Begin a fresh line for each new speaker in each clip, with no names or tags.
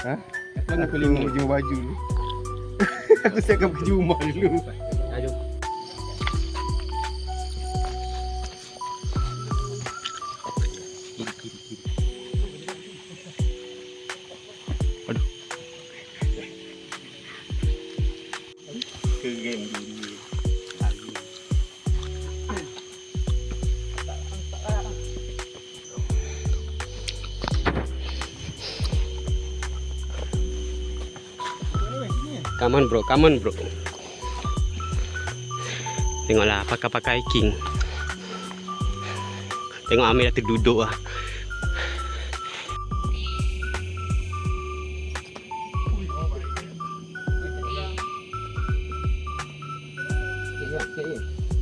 Ha? Aku lima jumpa baju dulu. Aku siapkan baju rumah dulu.
Jom. Kiri.
Aduh. Kering dulu.
Come on bro. Tengoklah pakai king. Tengok Amir dah terduduk lah.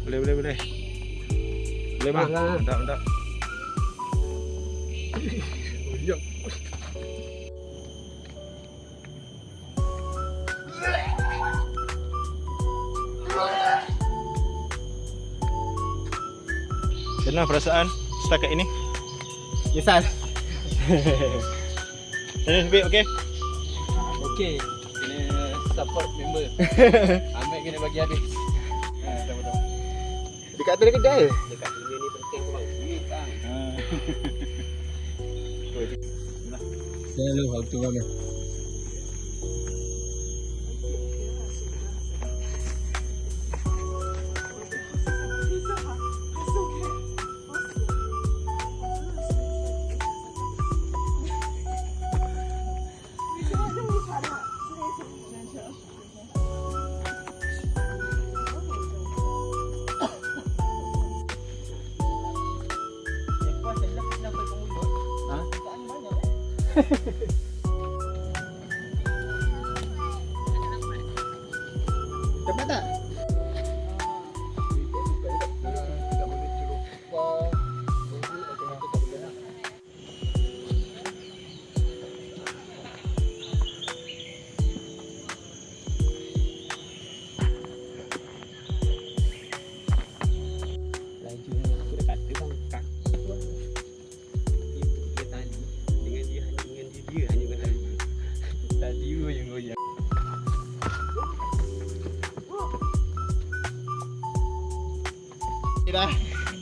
Boleh. Boleh bang. Mantap. Kenapa perasaan setakat ini?
Nyesal.
Sebab okey?
Okey. Kena support member. Ambil kena bagi habis.
Betul.
Dekat atas kedai. Dekat dunia ni penting tu bang. Duit bang. Hello, how to run?
Dapat tak?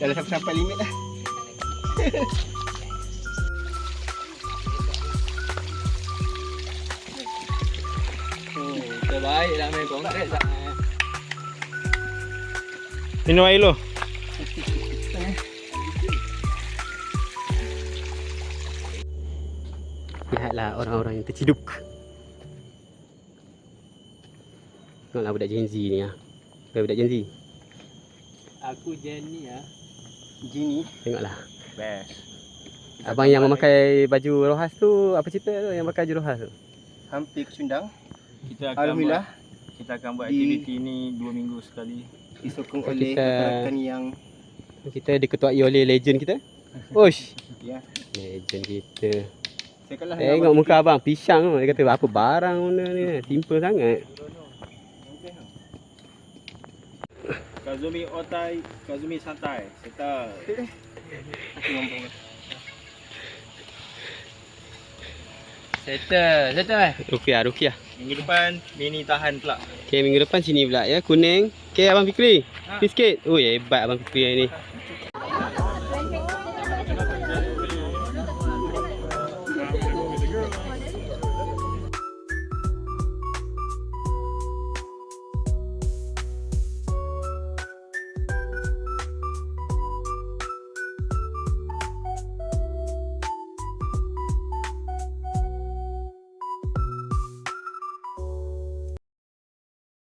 Dah sampai limit dah.
Terbaik lah main konkret dah.
Minum air dulu.
Lihatlah orang-orang yang terciduk. Tengoklah budak Gen Z ni lah. Budak Gen Z. Aku Gen ni lah.
Gini.
Tengoklah.
Best.
Abang yang memakai baju rohas tu, apa cerita tu yang pakai baju rohas tu?
Hampir ke Sundang.
Alhamdulillah.
Alhamdulillah.
Kita akan buat
Di-
aktiviti ni 2 minggu sekali.
Disokong oleh
Kita-
rakan yang
Kita diketuai oleh legend kita. Oish.
ya.
Legend kita.
Saya kalah
Tengok muka abang, pisang tu. Dia kata apa barang benda ni. Simple sangat.
Kazumi Otai, Kazumi Santai. Settle.
Settle. Rukiah.
Minggu depan Mini tahan pula.
Okay, minggu depan sini pula ya. Kuning. Okay, Abang Fikri. Sikit. Oh, hebat Abang Fikri hari ni.